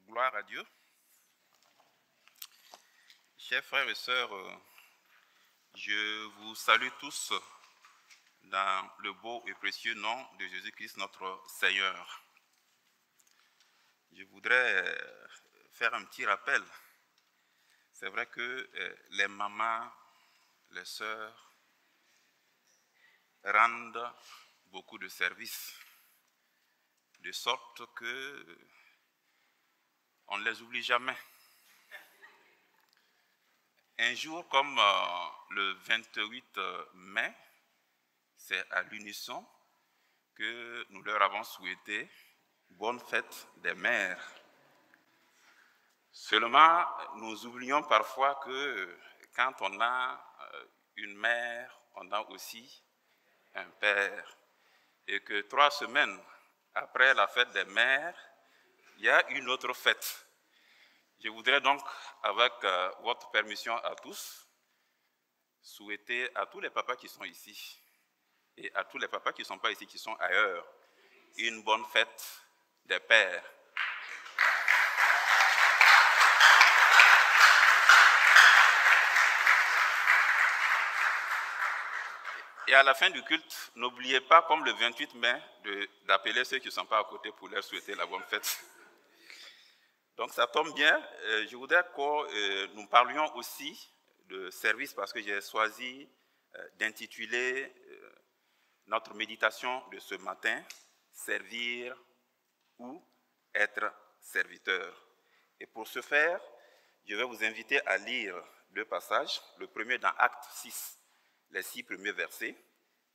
Gloire à Dieu. Chers frères et sœurs, je vous salue tous dans le beau et précieux nom de Jésus-Christ notre Seigneur. Je voudrais faire un petit rappel. C'est vrai que les mamans, les sœurs rendent beaucoup de services, de sorte que on ne les oublie jamais. Un jour comme le 28 mai, c'est à l'unisson que nous leur avons souhaité bonne fête des mères. Seulement, nous oublions parfois que quand on a une mère, on a aussi un père. Et que 3 semaines après la fête des mères, il y a une autre fête. Je voudrais donc, avec votre permission à tous, souhaiter à tous les papas qui sont ici et à tous les papas qui ne sont pas ici, qui sont ailleurs, une bonne fête des pères. Et à la fin du culte, n'oubliez pas, comme le 28 mai, d'appeler ceux qui ne sont pas à côté pour leur souhaiter la bonne fête. Donc ça tombe bien, je voudrais que nous parlions aussi de service parce que j'ai choisi d'intituler notre méditation de ce matin « Servir ou être serviteur ». Et pour ce faire, je vais vous inviter à lire 2 passages, le premier dans Acte 6, les 6 premiers versets,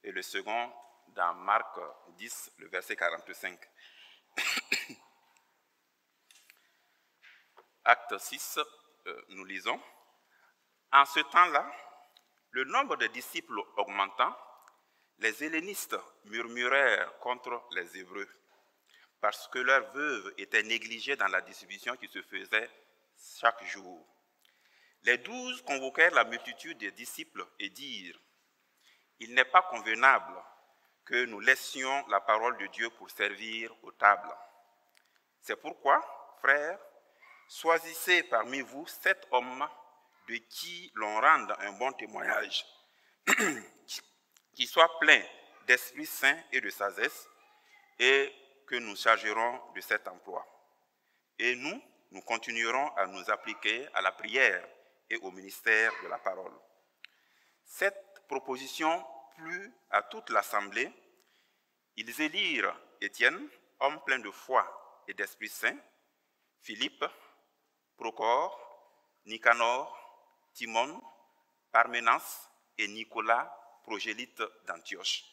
et le second dans Marc 10, le verset 45. Acte 6, nous lisons. En ce temps-là, le nombre de disciples augmentant, les hellénistes murmurèrent contre les Hébreux, parce que leurs veuves étaient négligées dans la distribution qui se faisait chaque jour. Les 12 convoquèrent la multitude des disciples et dirent « Il n'est pas convenable que nous laissions la parole de Dieu pour servir aux tables. C'est pourquoi, frères, choisissez parmi vous 7 hommes de qui l'on rende un bon témoignage, qui soient pleins d'Esprit Saint et de sagesse, et que nous chargerons de cet emploi. Et nous continuerons à nous appliquer à la prière et au ministère de la parole. » Cette proposition plut à toute l'assemblée. Ils élirent Étienne, homme plein de foi et d'Esprit Saint, Philippe, Procor, Nicanor, Timon, Parménas et Nicolas, prosélyte d'Antioche.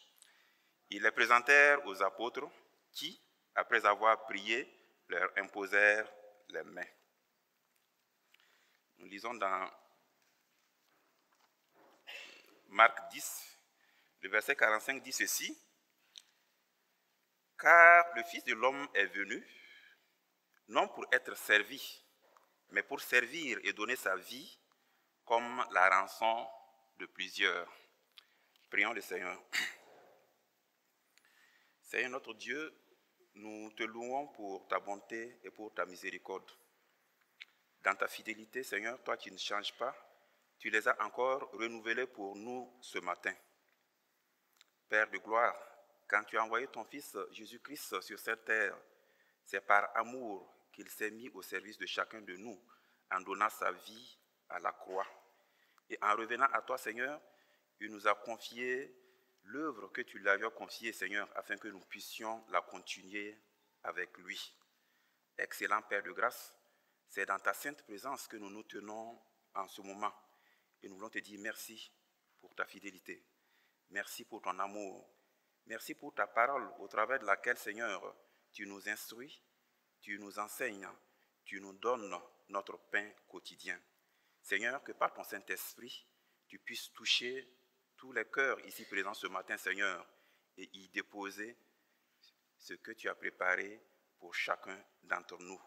Ils les présentèrent aux apôtres qui, après avoir prié, leur imposèrent les mains. Nous lisons dans Marc 10, le verset 45 dit ceci. « Car le Fils de l'homme est venu, non pour être servi, mais pour servir et donner sa vie comme la rançon de plusieurs. » Prions le Seigneur. Seigneur notre Dieu, nous te louons pour ta bonté et pour ta miséricorde. Dans ta fidélité, Seigneur, toi qui ne changes pas, tu les as encore renouvelés pour nous ce matin. Père de gloire, quand tu as envoyé ton Fils Jésus-Christ sur cette terre, c'est par amour qu'il s'est mis au service de chacun de nous en donnant sa vie à la croix. Et en revenant à toi, Seigneur, il nous a confié l'œuvre que tu lui avais confiée, Seigneur, afin que nous puissions la continuer avec lui. Excellent Père de grâce, c'est dans ta sainte présence que nous nous tenons en ce moment. Et nous voulons te dire merci pour ta fidélité. Merci pour ton amour. Merci pour ta parole au travers de laquelle, Seigneur, tu nous instruis, tu nous enseignes, tu nous donnes notre pain quotidien. Seigneur, que par ton Saint-Esprit, tu puisses toucher tous les cœurs ici présents ce matin, Seigneur, et y déposer ce que tu as préparé pour chacun d'entre nous.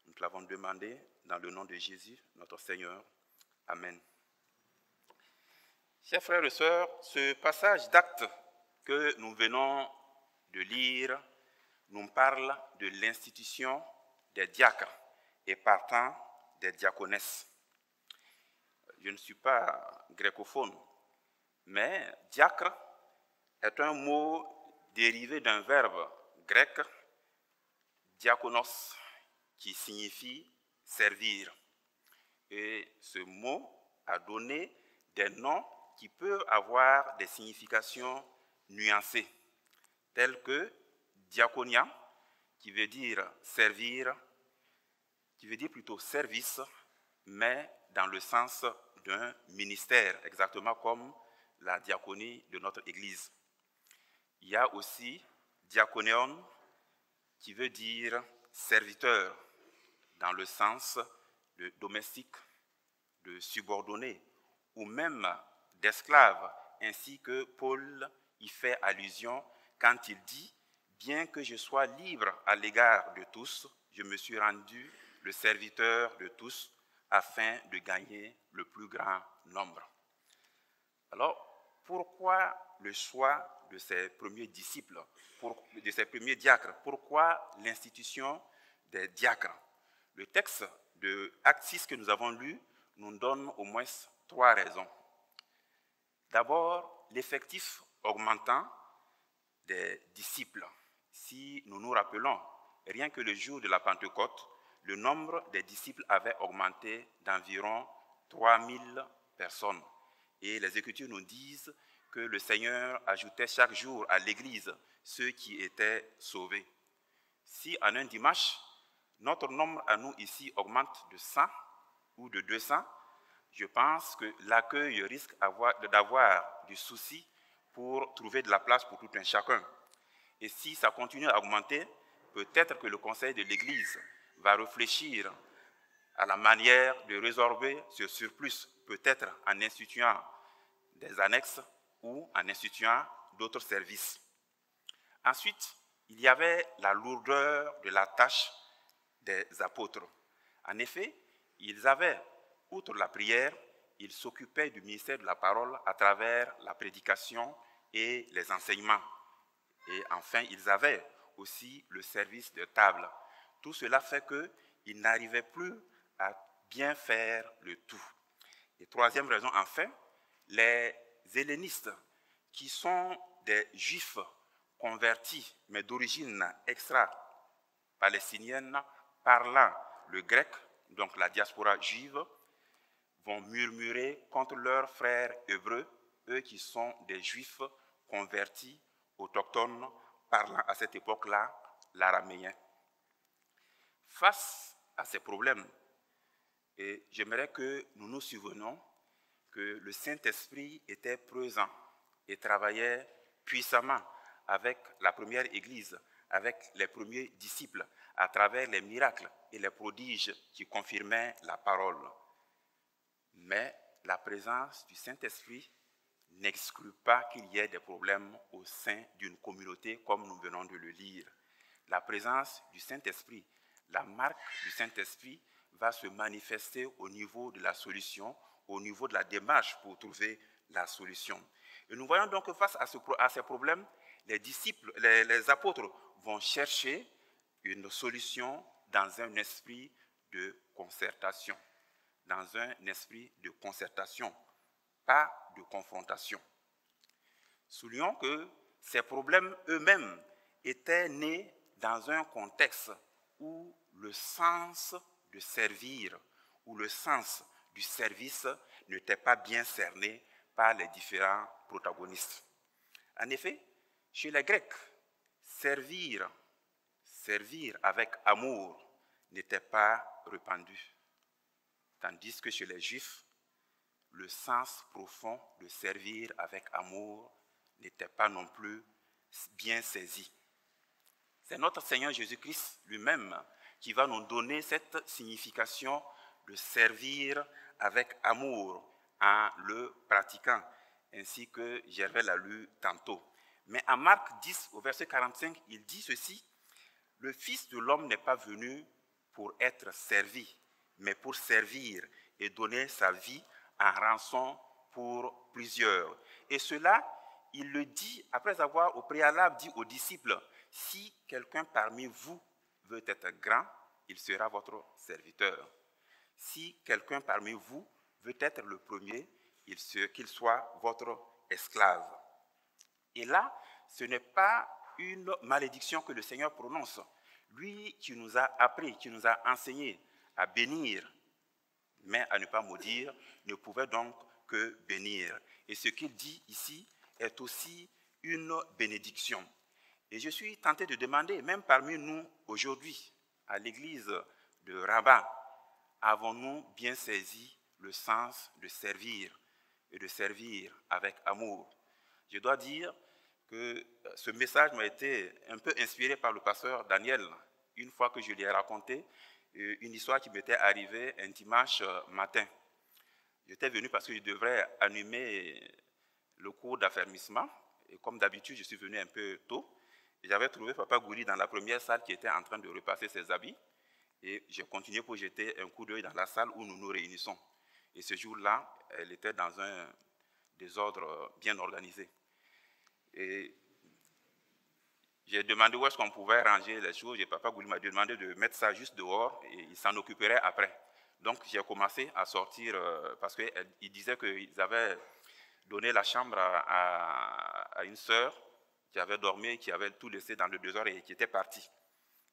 Nous te l'avons demandé dans le nom de Jésus, notre Seigneur. Amen. Chers frères et sœurs, ce passage d'Actes que nous venons de lire nous parle de l'institution des diacres et partant des diaconesses. Je ne suis pas grécophone, mais diacre est un mot dérivé d'un verbe grec, diakonos, qui signifie servir. Et ce mot a donné des noms qui peuvent avoir des significations nuancées, telles que diaconia, qui veut dire servir, qui veut dire plutôt service, mais dans le sens d'un ministère, exactement comme la diaconie de notre Église. Il y a aussi diaconéon, qui veut dire serviteur, dans le sens de domestique, de subordonné, ou même d'esclave, ainsi que Paul y fait allusion quand il dit « Bien que je sois libre à l'égard de tous, je me suis rendu le serviteur de tous afin de gagner le plus grand nombre. » Alors, pourquoi le choix de ces premiers disciples, de ces premiers diacres? Pourquoi l'institution des diacres? Le texte de Acte 6 que nous avons lu nous donne au moins 3 raisons. D'abord, l'effectif augmentant des disciples. Si nous nous rappelons, rien que le jour de la Pentecôte, le nombre des disciples avait augmenté d'environ 3000 personnes. Et les Écritures nous disent que le Seigneur ajoutait chaque jour à l'Église ceux qui étaient sauvés. Si en un dimanche, notre nombre à nous ici augmente de 100 ou de 200, je pense que l'accueil risque d'avoir du souci pour trouver de la place pour tout un chacun. Et si ça continue à augmenter, peut-être que le conseil de l'Église va réfléchir à la manière de résorber ce surplus, peut-être en instituant des annexes ou en instituant d'autres services. Ensuite, il y avait la lourdeur de la tâche des apôtres. En effet, ils avaient, outre la prière, ils s'occupaient du ministère de la parole à travers la prédication et les enseignements. Et enfin, ils avaient aussi le service de table. Tout cela fait qu'ils n'arrivaient plus à bien faire le tout. Et troisième raison, enfin, les hellénistes, qui sont des juifs convertis, mais d'origine extra-palestinienne, parlant le grec, donc la diaspora juive, vont murmurer contre leurs frères hébreux, eux qui sont des juifs convertis, autochtones, parlant à cette époque-là l'araméen. Face à ces problèmes, et j'aimerais que nous nous souvenions que le Saint-Esprit était présent et travaillait puissamment avec la première Église, avec les premiers disciples, à travers les miracles et les prodiges qui confirmaient la parole. Mais la présence du Saint-Esprit n'exclut pas qu'il y ait des problèmes au sein d'une communauté comme nous venons de le lire. La présence du Saint-Esprit, la marque du Saint-Esprit va se manifester au niveau de la solution, au niveau de la démarche pour trouver la solution. Et nous voyons donc que face à ces problèmes, les apôtres vont chercher une solution dans un esprit de concertation. Dans un esprit de concertation, pas de confrontation. Soulignons que ces problèmes eux-mêmes étaient nés dans un contexte où le sens de servir, où le sens du service n'était pas bien cerné par les différents protagonistes. En effet, chez les Grecs, servir avec amour n'était pas répandu. Tandis que chez les Juifs, le sens profond de servir avec amour n'était pas non plus bien saisi. C'est notre Seigneur Jésus-Christ lui-même qui va nous donner cette signification de servir avec amour en le pratiquant, ainsi que Gervais l'a lu tantôt. Mais en Marc 10, au verset 45, il dit ceci: « Le Fils de l'homme n'est pas venu pour être servi, mais pour servir et donner sa vie en rançon pour plusieurs. » Et cela, il le dit après avoir au préalable dit aux disciples: « Si quelqu'un parmi vous veut être grand, il sera votre serviteur. Si quelqu'un parmi vous veut être le premier, qu'il soit votre esclave. » Et là, ce n'est pas une malédiction que le Seigneur prononce. Lui qui nous a appris, qui nous a enseigné à bénir, mais à ne pas maudire, ne pouvait donc que bénir. Et ce qu'il dit ici est aussi une bénédiction. Et je suis tenté de demander, même parmi nous aujourd'hui, à l'église de Rabat, avons-nous bien saisi le sens de servir et de servir avec amour? Je dois dire que ce message m'a été un peu inspiré par le pasteur Daniel, une fois que je lui ai raconté une histoire qui m'était arrivée un dimanche matin. J'étais venu parce que je devrais animer le cours d'affermissement, et comme d'habitude, je suis venu un peu tôt. J'avais trouvé Papa Gouli dans la première salle qui était en train de repasser ses habits, et j'ai continué pour jeter un coup d'œil dans la salle où nous nous réunissons. Et ce jour-là, elle était dans un désordre bien organisé. Et j'ai demandé où est-ce qu'on pouvait ranger les choses, et Papa Gouli m'a demandé de mettre ça juste dehors, et il s'en occuperait après. Donc j'ai commencé à sortir, parce qu'il disait qu'ils avaient donné la chambre à une sœur qui avait dormi, qui avait tout laissé dans le désordre et qui était partie.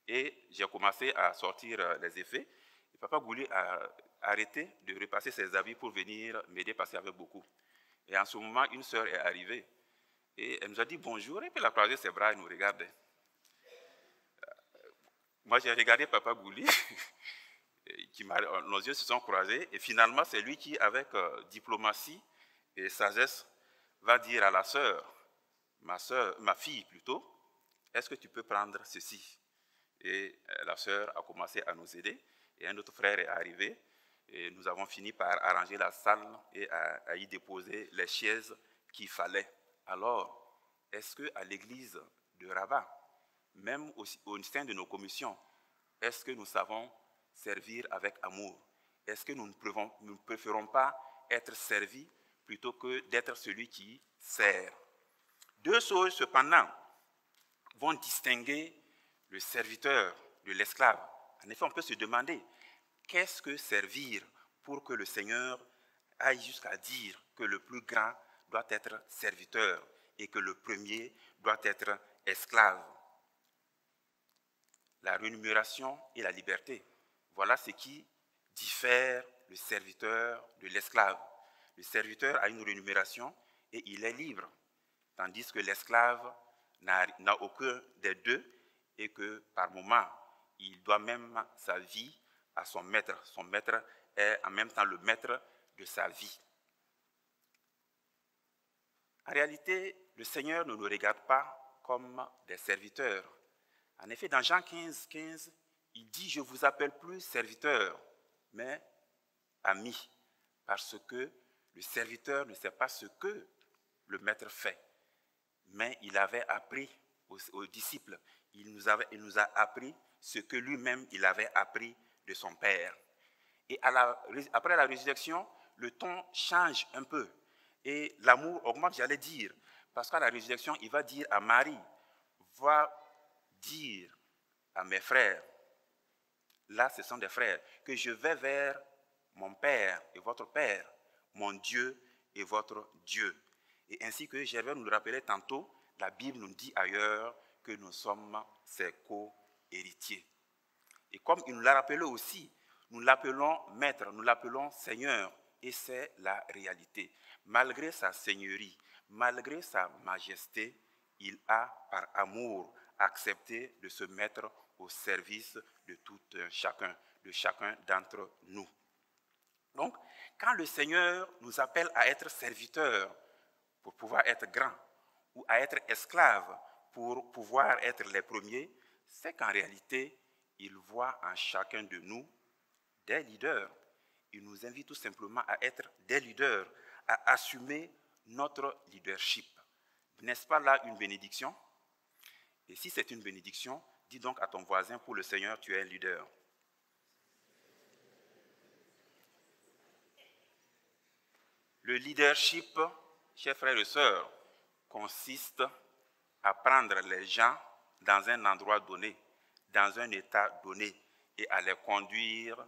Et j'ai commencé à sortir les effets. Et Papa Gouli a arrêté de repasser ses habits pour venir m'aider parce qu'il y avait beaucoup. Et en ce moment, une sœur est arrivée et elle nous a dit bonjour, et puis elle a croisé ses bras et nous regardait. Moi, j'ai regardé Papa Gouli, nos yeux se sont croisés, et finalement, c'est lui qui, avec diplomatie et sagesse, va dire à la sœur, ma fille plutôt, est-ce que tu peux prendre ceci? Et la sœur a commencé à nous aider, et un autre frère est arrivé, et nous avons fini par arranger la salle et à y déposer les chaises qu'il fallait. Alors, est-ce qu'à l'église de Rabat, même au sein de nos commissions, est-ce que nous savons servir avec amour? Est-ce que nous ne préférons pas être servis plutôt que d'être celui qui sert? Deux choses, cependant, vont distinguer le serviteur de l'esclave. En effet, on peut se demander, qu'est-ce que servir pour que le Seigneur aille jusqu'à dire que le plus grand doit être serviteur et que le premier doit être esclave? La rémunération et la liberté. Voilà ce qui diffère le serviteur de l'esclave. Le serviteur a une rémunération et il est libre, tandis que l'esclave n'a aucun des deux et que par moment, il doit même sa vie à son maître. Son maître est en même temps le maître de sa vie. En réalité, le Seigneur ne nous regarde pas comme des serviteurs. En effet, dans Jean 15, il dit « Je ne vous appelle plus serviteur, mais ami, parce que le serviteur ne sait pas ce que le maître fait. » Mais il avait appris aux disciples, il nous a appris ce que lui-même il avait appris de son Père. Et après la résurrection, le ton change un peu et l'amour augmente, j'allais dire, parce qu'à la résurrection, il va dire à Marie, va dire à mes frères, là ce sont des frères, que je vais vers mon Père et votre Père, mon Dieu et votre Dieu. Et ainsi que Gervais nous le rappelait tantôt, la Bible nous dit ailleurs que nous sommes ses co-héritiers. Et comme il nous l'a rappelé aussi, nous l'appelons Maître, nous l'appelons Seigneur, et c'est la réalité. Malgré sa seigneurie, malgré sa majesté, il a, par amour, accepté de se mettre au service de tout chacun, de chacun d'entre nous. Donc, quand le Seigneur nous appelle à être serviteurs pour pouvoir être grands, ou à être esclaves pour pouvoir être les premiers, c'est qu'en réalité, il voit en chacun de nous des leaders. il nous invite tout simplement à être des leaders, à assumer notre leadership. N'est-ce pas là une bénédiction? Et si c'est une bénédiction, dis donc à ton voisin, pour le Seigneur, tu es un leader. Le leadership, chers frères et sœurs, consiste à prendre les gens dans un endroit donné, dans un état donné, et à les conduire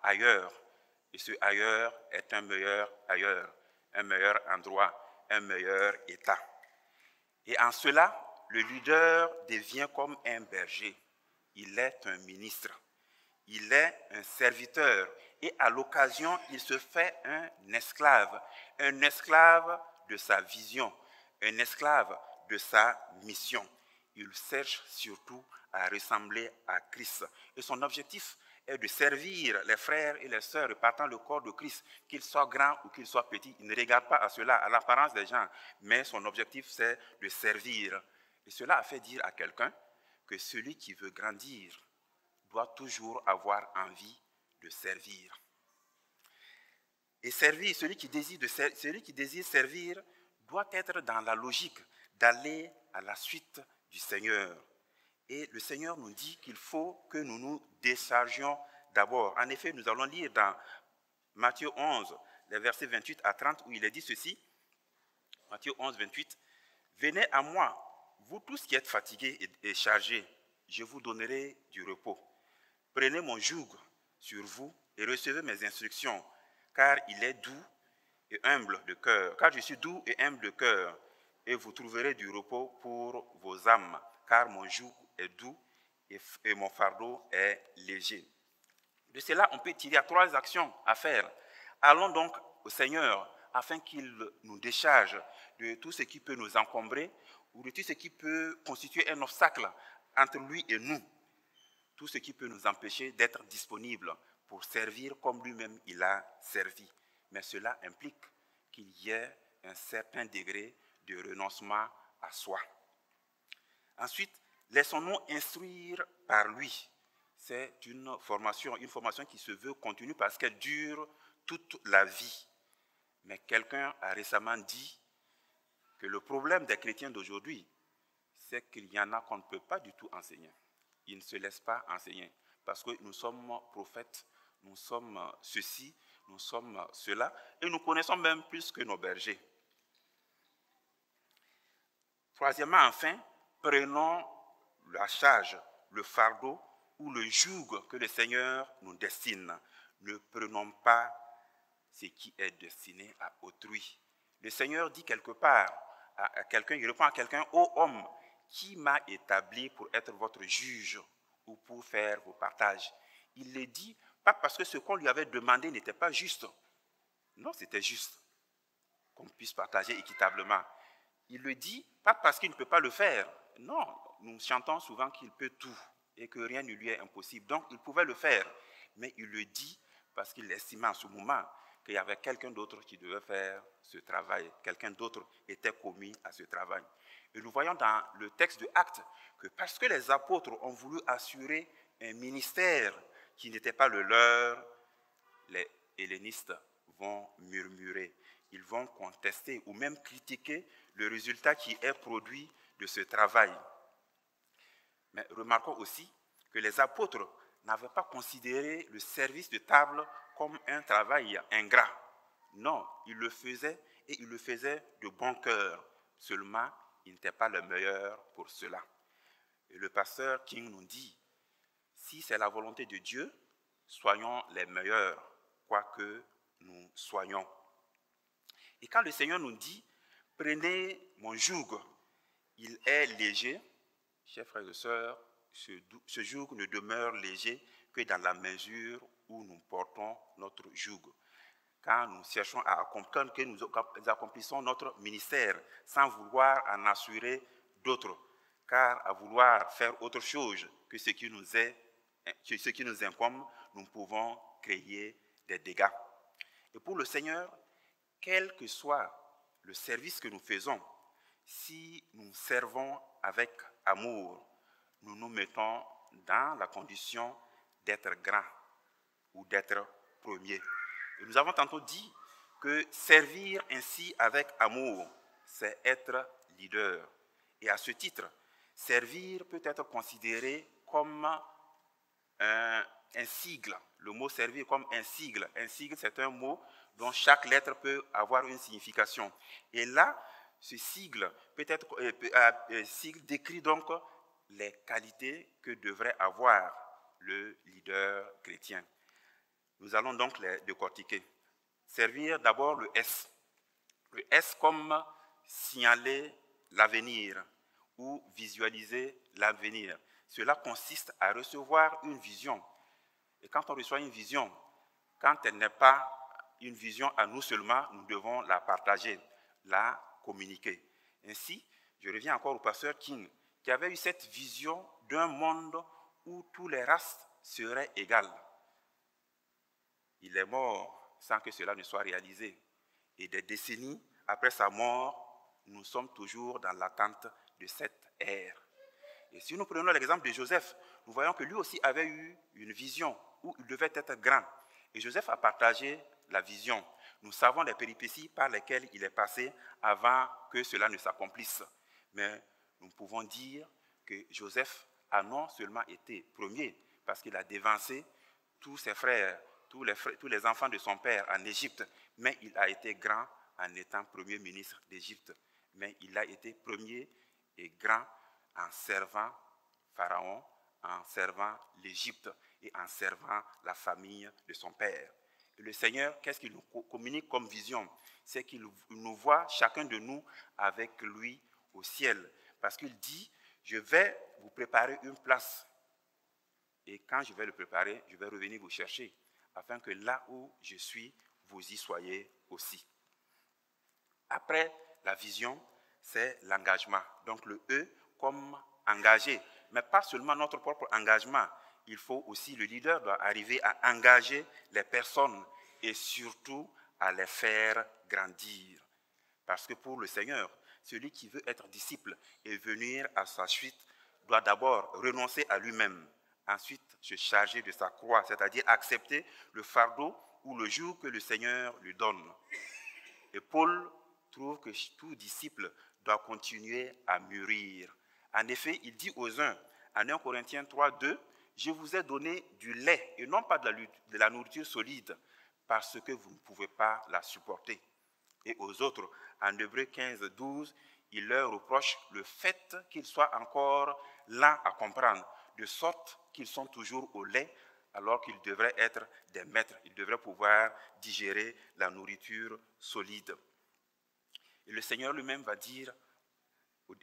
ailleurs. Et ce ailleurs est un meilleur ailleurs, un meilleur endroit, un meilleur état. Et en cela, le leader devient comme un berger. Il est un ministre. Il est un serviteur. Et à l'occasion, il se fait un esclave de sa vision, un esclave de sa mission. Il cherche surtout à ressembler à Christ. Et son objectif est de servir les frères et les sœurs repartant le corps de Christ, qu'ils soient grands ou qu'ils soient petits. Il ne regarde pas à cela, à l'apparence des gens, mais son objectif, c'est de servir. Et cela a fait dire à quelqu'un que celui qui veut grandir doit toujours avoir envie de servir. Et servir, celui qui désire servir doit être dans la logique d'aller à la suite du Seigneur. Et le Seigneur nous dit qu'il faut que nous nous déchargions d'abord. En effet, nous allons lire dans Matthieu 11, les versets 28 à 30, où il est dit ceci. Matthieu 11, 28. « Venez à moi, vous tous qui êtes fatigués et chargés, je vous donnerai du repos. Prenez mon joug sur vous et recevez mes instructions, car il est doux et humble de cœur. Car je suis doux et humble de cœur, et vous trouverez du repos pour vos âmes, car mon joug est doux et mon fardeau est léger. » De cela, on peut tirer à 3 actions à faire. Allons donc au Seigneur afin qu'il nous décharge de tout ce qui peut nous encombrer ou de tout ce qui peut constituer un obstacle entre lui et nous. Tout ce qui peut nous empêcher d'être disponibles pour servir comme lui-même il a servi. Mais cela implique qu'il y ait un certain degré de renoncement à soi. Ensuite, laissons-nous instruire par lui. C'est une formation qui se veut continue parce qu'elle dure toute la vie. Mais quelqu'un a récemment dit que le problème des chrétiens d'aujourd'hui, c'est qu'il y en a qu'on ne peut pas du tout enseigner. Ils ne se laissent pas enseigner parce que nous sommes prophètes, nous sommes ceci, nous sommes cela, et nous connaissons même plus que nos bergers. Troisièmement, enfin, prenons la charge, le fardeau ou le joug que le Seigneur nous destine. Ne prenons pas ce qui est destiné à autrui. Le Seigneur dit quelque part à quelqu'un, il répond à quelqu'un: ô homme, qui m'a établi pour être votre juge ou pour faire vos partages? Il le dit pas parce que ce qu'on lui avait demandé n'était pas juste. Non, c'était juste qu'on puisse partager équitablement. Il le dit pas parce qu'il ne peut pas le faire. Non, nous chantons souvent qu'il peut tout et que rien ne lui est impossible. Donc, il pouvait le faire. Mais il le dit parce qu'il estimait en ce moment qu'il y avait quelqu'un d'autre qui devait faire ce travail. Quelqu'un d'autre était commis à ce travail. Et nous voyons dans le texte de Actes que parce que les apôtres ont voulu assurer un ministère qui n'était pas le leur, les hellénistes vont murmurer. Ils vont contester ou même critiquer le résultat qui est produit de ce travail. Mais remarquons aussi que les apôtres n'avaient pas considéré le service de table comme un travail ingrat. Non, ils le faisaient et ils le faisaient de bon cœur. Seulement, ils n'étaient pas le meilleur pour cela. Et le pasteur King nous dit, si c'est la volonté de Dieu, soyons les meilleurs, quoique nous soyons. Et quand le Seigneur nous dit, prenez mon joug, il est léger, chers frères et sœurs, ce joug ne demeure léger que dans la mesure où nous portons notre joug. Quand nous cherchons à accomplir, que nous accomplissons notre ministère sans vouloir en assurer d'autres, car à vouloir faire autre chose que ce qui nous incombe, nous pouvons créer des dégâts. Et pour le Seigneur, quel que soit le service que nous faisons, si nous servons avec amour, nous nous mettons dans la condition d'être grands ou d'être premier. Et nous avons tantôt dit que servir ainsi avec amour, c'est être leader. Et à ce titre, servir peut être considéré comme un sigle. Le mot servir comme un sigle. Un sigle, c'est un mot dont chaque lettre peut avoir une signification. Et là, ce sigle, sigle décrit donc les qualités que devrait avoir le leader chrétien. Nous allons donc les décortiquer. Servir d'abord le S. Le S comme signaler l'avenir ou visualiser l'avenir. Cela consiste à recevoir une vision. Et quand on reçoit une vision, quand elle n'est pas une vision à nous seulement, nous devons la partager, la communiquer. Ainsi, je reviens encore au pasteur King, qui avait eu cette vision d'un monde où toutes les races seraient égales. Il est mort sans que cela ne soit réalisé. Et des décennies après sa mort, nous sommes toujours dans l'attente de cette ère. Et si nous prenons l'exemple de Joseph, nous voyons que lui aussi avait eu une vision où il devait être grand. Et Joseph a partagé la vision. Nous savons les péripéties par lesquelles il est passé avant que cela ne s'accomplisse. Mais nous pouvons dire que Joseph a non seulement été premier, parce qu'il a dévancé tous ses frères, tous les enfants de son père en Égypte, mais il a été grand en étant premier ministre d'Égypte. Mais il a été premier et grand en servant Pharaon, en servant l'Égypte et en servant la famille de son père. Et le Seigneur, qu'est-ce qu'il nous communique comme vision? C'est qu'il nous voit, chacun de nous, avec lui au ciel. Parce qu'il dit, je vais vous préparer une place. Et quand je vais le préparer, je vais revenir vous chercher, afin que là où je suis, vous y soyez aussi. Après la vision, c'est l'engagement. Donc le E comme engagé. Mais pas seulement notre propre engagement. Il faut aussi, le leader doit arriver à engager les personnes et surtout à les faire grandir. Parce que pour le Seigneur, celui qui veut être disciple et venir à sa suite doit d'abord renoncer à lui-même, ensuite se charger de sa croix, c'est-à-dire accepter le fardeau ou le joug que le Seigneur lui donne. Et Paul trouve que tout disciple doit continuer à mûrir. En effet, il dit aux uns, en 1 Corinthiens 3, 2, « Je vous ai donné du lait et non pas de la nourriture solide, parce que vous ne pouvez pas la supporter. » Et aux autres, en Hébreux 15, 12, il leur reproche le fait qu'ils soient encore lents à comprendre, de sorte qu'ils sont toujours au lait, alors qu'ils devraient être des maîtres. Ils devraient pouvoir digérer la nourriture solide. Et le Seigneur lui-même va dire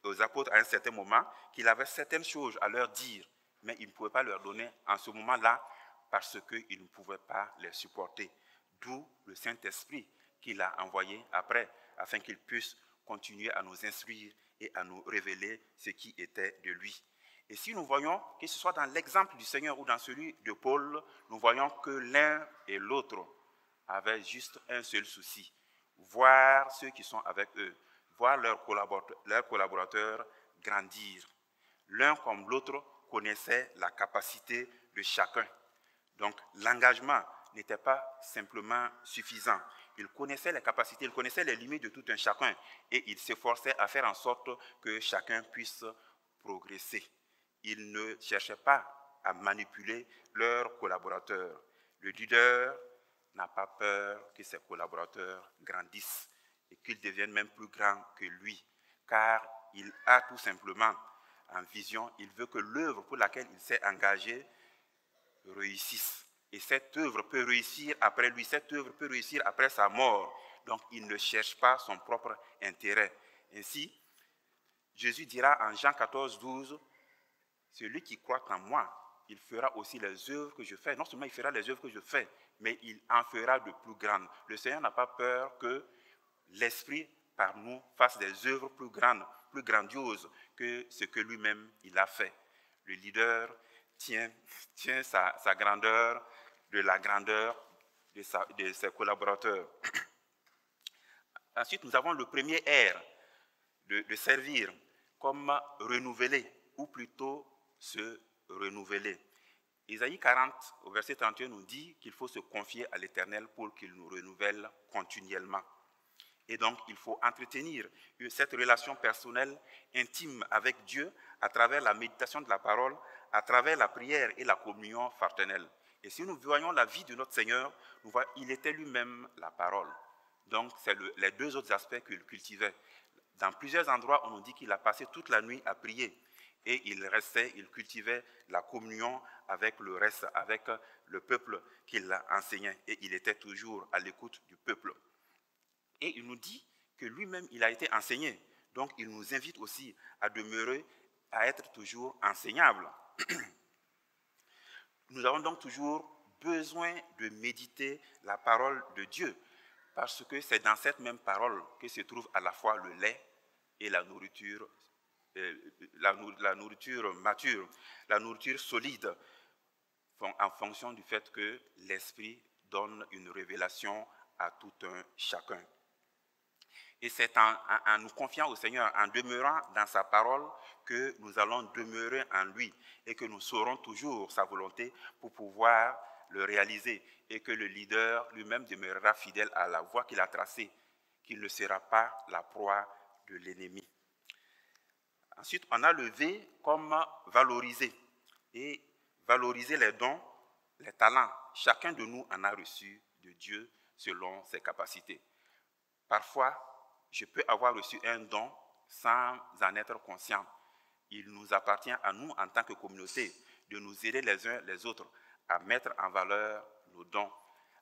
aux apôtres à un certain moment qu'il avait certaines choses à leur dire, mais il ne pouvait pas leur donner en ce moment-là parce qu'il ne pouvait pas les supporter. D'où le Saint-Esprit qu'il a envoyé après, afin qu'il puisse continuer à nous instruire et à nous révéler ce qui était de lui. Et si nous voyons, que ce soit dans l'exemple du Seigneur ou dans celui de Paul, nous voyons que l'un et l'autre avaient juste un seul souci, voir ceux qui sont avec eux, voir leurs collaborateurs grandir. L'un comme l'autre connaissait la capacité de chacun. Donc l'engagement n'était pas simplement suffisant. Il connaissait les capacités, il connaissait les limites de tout un chacun et il s'efforçait à faire en sorte que chacun puisse progresser. Il ne cherchait pas à manipuler leurs collaborateurs. Le leader n'a pas peur que ses collaborateurs grandissent et qu'ils deviennent même plus grands que lui, car il a tout simplement en vision, il veut que l'œuvre pour laquelle il s'est engagé réussisse. Et cette œuvre peut réussir après lui, cette œuvre peut réussir après sa mort. Donc il ne cherche pas son propre intérêt. Ainsi, Jésus dira en Jean 14, 12, « Celui qui croit en moi, il fera aussi les œuvres que je fais. » Non seulement il fera les œuvres que je fais, mais il en fera de plus grandes. Le Seigneur n'a pas peur que l'Esprit par nous fasse des œuvres plus grandes, plus grandioses que ce que lui-même il a fait. Le leader tient sa grandeur de la grandeur de ses collaborateurs. Ensuite, nous avons le premier R de servir comme renouveler, ou plutôt se renouveler. Ésaïe 40, au verset 31, nous dit qu'il faut se confier à l'Éternel pour qu'il nous renouvelle continuellement. Et donc, il faut entretenir cette relation personnelle, intime avec Dieu à travers la méditation de la parole, à travers la prière et la communion fraternelle. Et si nous voyons la vie de notre Seigneur, nous voyons qu'il était lui-même la parole. Donc, c'est les deux autres aspects qu'il cultivait. Dans plusieurs endroits, on nous dit qu'il a passé toute la nuit à prier. Et il cultivait la communion avec le reste, avec le peuple qu'il enseignait. Et il était toujours à l'écoute du peuple. Et il nous dit que lui-même, il a été enseigné. Donc, il nous invite aussi à demeurer, à être toujours enseignables. Nous avons donc toujours besoin de méditer la parole de Dieu, parce que c'est dans cette même parole que se trouve à la fois le lait et la nourriture mature, la nourriture solide, en fonction du fait que l'Esprit donne une révélation à tout un chacun. Et c'est en nous confiant au Seigneur, en demeurant dans sa parole, que nous allons demeurer en lui et que nous saurons toujours sa volonté pour pouvoir le réaliser et que le leader lui-même demeurera fidèle à la voie qu'il a tracée, qu'il ne sera pas la proie de l'ennemi. Ensuite, on a le V comme valoriser. Et valoriser les dons, les talents. Chacun de nous en a reçu de Dieu selon ses capacités. Parfois, je peux avoir reçu un don sans en être conscient. Il nous appartient à nous, en tant que communauté, de nous aider les uns les autres à mettre en valeur nos dons,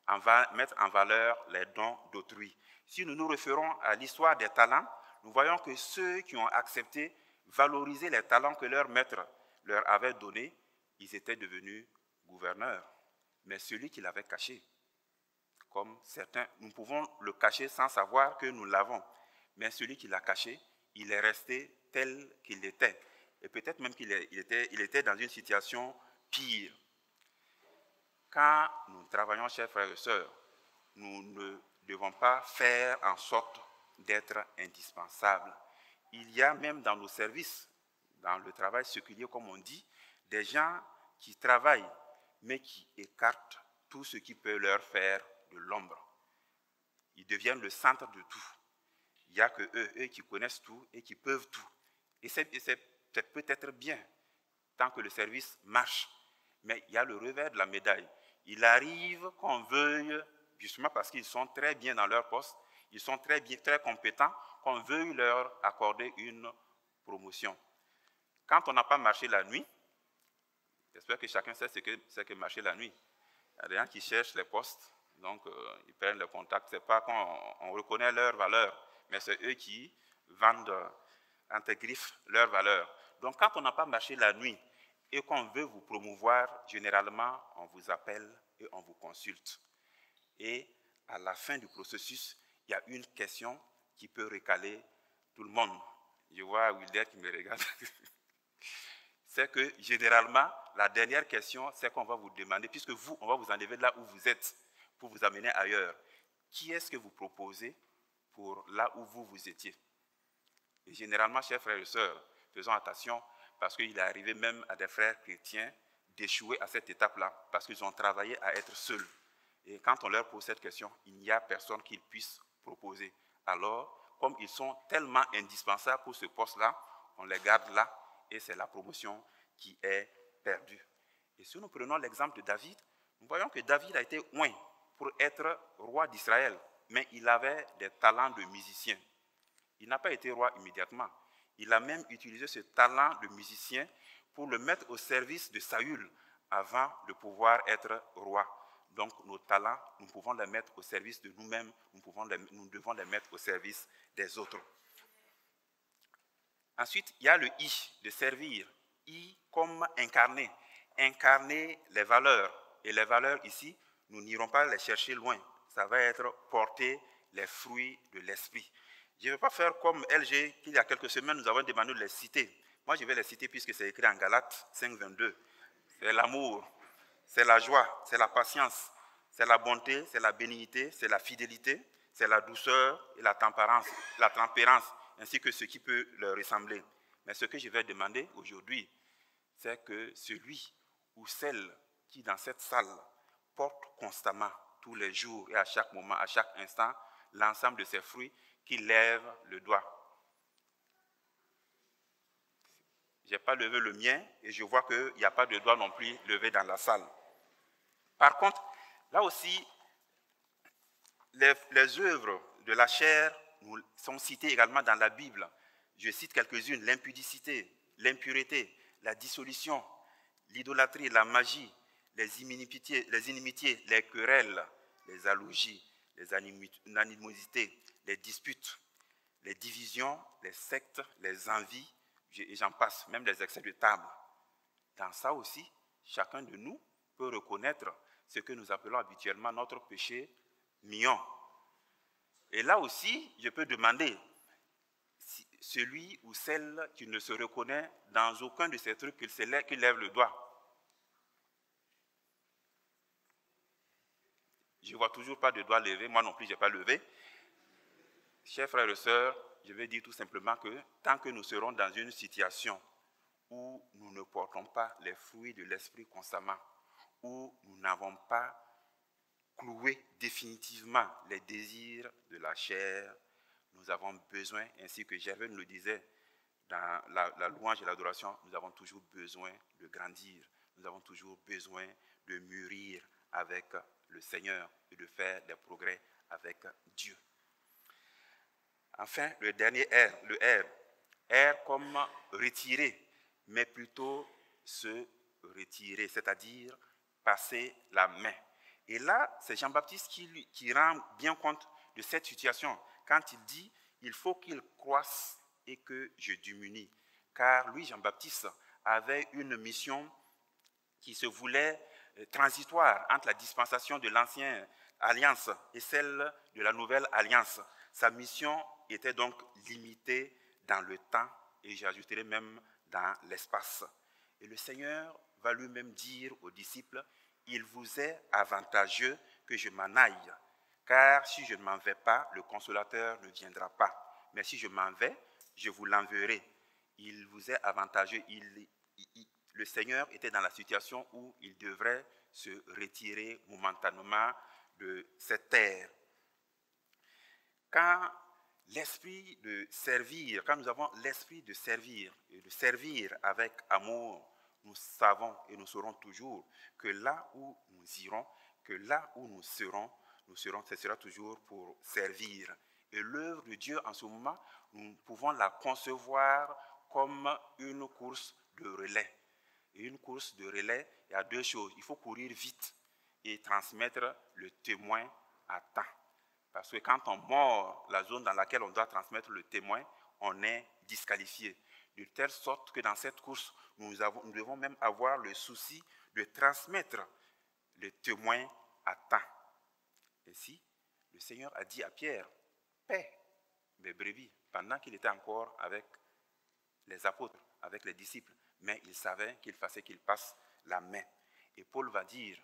à mettre en valeur les dons d'autrui. Si nous nous référons à l'histoire des talents, nous voyons que ceux qui ont accepté valoriser les talents que leur maître leur avait donnés, ils étaient devenus gouverneurs. Mais celui qui l'avait caché, comme certains, nous pouvons le cacher sans savoir que nous l'avons. Mais celui qui l'a caché, il est resté tel qu'il était. Et peut-être même qu'il était dans une situation pire. Quand nous travaillons, chers frères et sœurs, nous ne devons pas faire en sorte d'être indispensables. Il y a même dans nos services, dans le travail séculier, comme on dit, des gens qui travaillent, mais qui écartent tout ce qui peut leur faire de l'ombre. Ils deviennent le centre de tout. Il n'y a que eux qui connaissent tout et qui peuvent tout. Et c'est peut-être bien, tant que le service marche. Mais il y a le revers de la médaille. Il arrive qu'on veuille, justement parce qu'ils sont très bien dans leur poste, ils sont très compétents, qu'on veuille leur accorder une promotion. Quand on n'a pas marché la nuit, j'espère que chacun sait ce que c'est que marcher la nuit. Il y a des gens qui cherchent les postes, donc ils prennent le contact. Ce n'est pas qu'on reconnaît leur valeur, mais c'est eux qui vendent entre griffes leur valeur. Donc quand on n'a pas marché la nuit et qu'on veut vous promouvoir, généralement on vous appelle et on vous consulte. Et à la fin du processus, il y a une question qui peut recaler tout le monde. Je vois Wilder qui me regarde. C'est que généralement, la dernière question, c'est qu'on va vous demander, puisque vous, on va vous enlever de là où vous êtes pour vous amener ailleurs. Qui est-ce que vous proposez pour là où vous étiez? Et généralement, chers frères et sœurs, faisons attention, parce qu'il est arrivé même à des frères chrétiens d'échouer à cette étape-là, parce qu'ils ont travaillé à être seuls. Et quand on leur pose cette question, il n'y a personne qu'ils puissent proposer. Alors, comme ils sont tellement indispensables pour ce poste-là, on les garde là, et c'est la promotion qui est perdue. Et si nous prenons l'exemple de David, nous voyons que David a été oint pour être roi d'Israël, mais il avait des talents de musicien. Il n'a pas été roi immédiatement. Il a même utilisé ce talent de musicien pour le mettre au service de Saül avant de pouvoir être roi. Donc nos talents, nous pouvons les mettre au service de nous-mêmes, nous devons les mettre au service des autres. Ensuite, il y a le « I » de servir. « I » comme incarner. Incarner les valeurs. Et les valeurs ici, nous n'irons pas les chercher loin. Ça va être porter les fruits de l'esprit. Je ne vais pas faire comme LG, qu'il y a quelques semaines, nous avons demandé de les citer. Moi, je vais les citer puisque c'est écrit en Galates 5, 22. C'est l'amour, c'est la joie, c'est la patience, c'est la bonté, c'est la bénignité, c'est la fidélité, c'est la douceur et la tempérance, ainsi que ce qui peut leur ressembler. Mais ce que je vais demander aujourd'hui, c'est que celui ou celle qui, dans cette salle, porte constamment, tous les jours et à chaque moment, à chaque instant, l'ensemble de ces fruits, qui lève le doigt. Je n'ai pas levé le mien et je vois qu'il n'y a pas de doigt non plus levé dans la salle. Par contre, là aussi, les œuvres de la chair sont citées également dans la Bible. Je cite quelques-unes: l'impudicité, l'impureté, la dissolution, l'idolâtrie, la magie, les inimitiés, les querelles, les allogies, les animosités, les disputes, les divisions, les sectes, les envies, et j'en passe, même les excès de table. Dans ça aussi, chacun de nous peut reconnaître ce que nous appelons habituellement notre péché mignon. Et là aussi, je peux demander, celui ou celle qui ne se reconnaît dans aucun de ces trucs qui lève le doigt. Je ne vois toujours pas de doigt levé, moi non plus je n'ai pas levé. Chers frères et sœurs, je vais dire tout simplement que tant que nous serons dans une situation où nous ne portons pas les fruits de l'esprit constamment, où nous n'avons pas cloué définitivement les désirs de la chair, nous avons besoin, ainsi que Gervais nous le disait dans la louange et l'adoration, nous avons toujours besoin de grandir, nous avons toujours besoin de mûrir avec le Seigneur et de faire des progrès avec Dieu. Enfin, le dernier R, le R. R comme retirer, mais plutôt se retirer, c'est-à-dire passer la main. Et là, c'est Jean-Baptiste qui rend bien compte de cette situation quand il dit « il faut qu'il croisse et que je diminue ». Car lui, Jean-Baptiste, avait une mission qui se voulait transitoire entre la dispensation de l'ancienne alliance et celle de la nouvelle alliance. Sa mission était donc limitée dans le temps et j'ajouterai même dans l'espace. Et le Seigneur va lui-même dire aux disciples: il vous est avantageux que je m'en aille, car si je ne m'en vais pas, le consolateur ne viendra pas. Mais si je m'en vais, je vous l'enverrai. Il vous est avantageux. Le Seigneur était dans la situation où il devrait se retirer momentanément de cette terre. Quand l'esprit de servir, quand nous avons l'esprit de servir et de servir avec amour, nous savons et nous saurons toujours que là où nous irons, que là où nous serons, ce sera toujours pour servir. Et l'œuvre de Dieu en ce moment, nous pouvons la concevoir comme une course de relais. Et une course de relais, il y a deux choses. Il faut courir vite et transmettre le témoin à temps. Parce que quand on mord la zone dans laquelle on doit transmettre le témoin, on est disqualifié. De telle sorte que dans cette course, nous devons même avoir le souci de transmettre le témoin à temps. Ainsi, le Seigneur a dit à Pierre: paie mes brebis, pendant qu'il était encore avec les apôtres, avec les disciples. Mais il savait qu'il fallait qu'il passe la main. Et Paul va dire: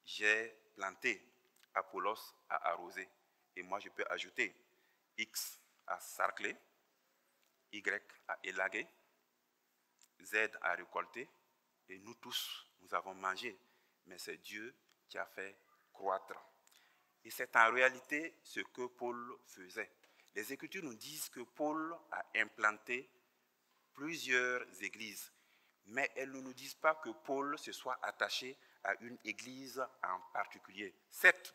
j'ai planté, Apollos a arrosé. Et moi, je peux ajouter: X a sarclé, Y a élagué, Z a récolté, et nous tous, nous avons mangé. Mais c'est Dieu qui a fait croître. Et c'est en réalité ce que Paul faisait. Les Écritures nous disent que Paul a implanté plusieurs églises, mais elles ne nous disent pas que Paul se soit attaché à une église en particulier. Certes,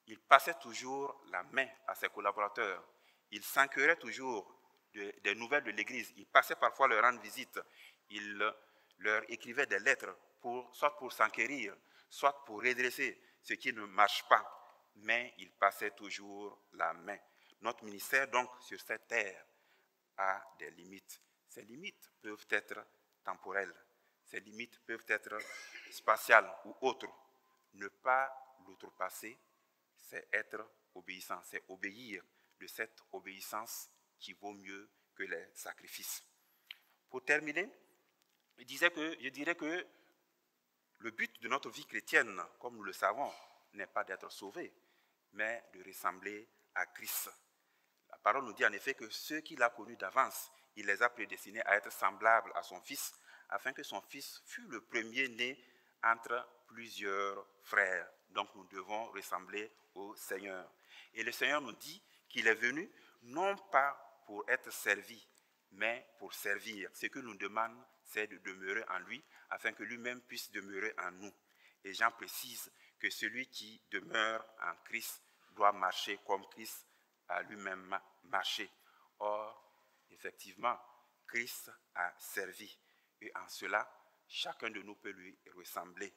il passait toujours la main à ses collaborateurs. Il s'enquérait toujours des nouvelles de l'église. Il passait parfois leur rendre visite. Il leur écrivait des lettres, soit pour s'enquérir, soit pour redresser ce qui ne marche pas. Mais il passait toujours la main. Notre ministère, donc, sur cette terre, a des limites. Ces limites peuvent être temporelles. Ces limites peuvent être spatiales ou autres. Ne pas l'outrepasser, c'est être obéissant, c'est obéir. De cette obéissance qui vaut mieux que les sacrifices. Pour terminer, je dirais que le but de notre vie chrétienne, comme nous le savons, n'est pas d'être sauvé, mais de ressembler à Christ. La parole nous dit en effet que ceux qu'il a connus d'avance, il les a prédestinés à être semblables à son Fils, afin que son Fils fût le premier-né entre plusieurs frères. Donc nous devons ressembler au Seigneur. Et le Seigneur nous dit qu'il est venu non pas pour être servi, mais pour servir. Ce que nous demande, c'est de demeurer en lui, afin que lui-même puisse demeurer en nous. Et Jean précise que celui qui demeure en Christ doit marcher comme Christ a lui-même marché. Or, effectivement, Christ a servi. Et en cela, chacun de nous peut lui ressembler.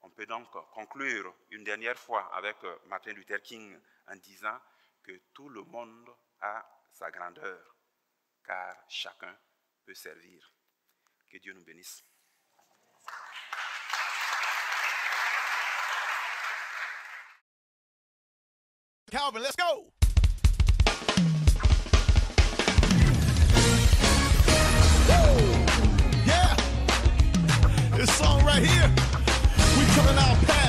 On peut donc conclure une dernière fois avec Martin Luther King en disant que tout le monde a sa grandeur, car chacun peut servir. Que Dieu nous bénisse. Calvin, let's go. Woo! Yeah. This song right here, we coming out past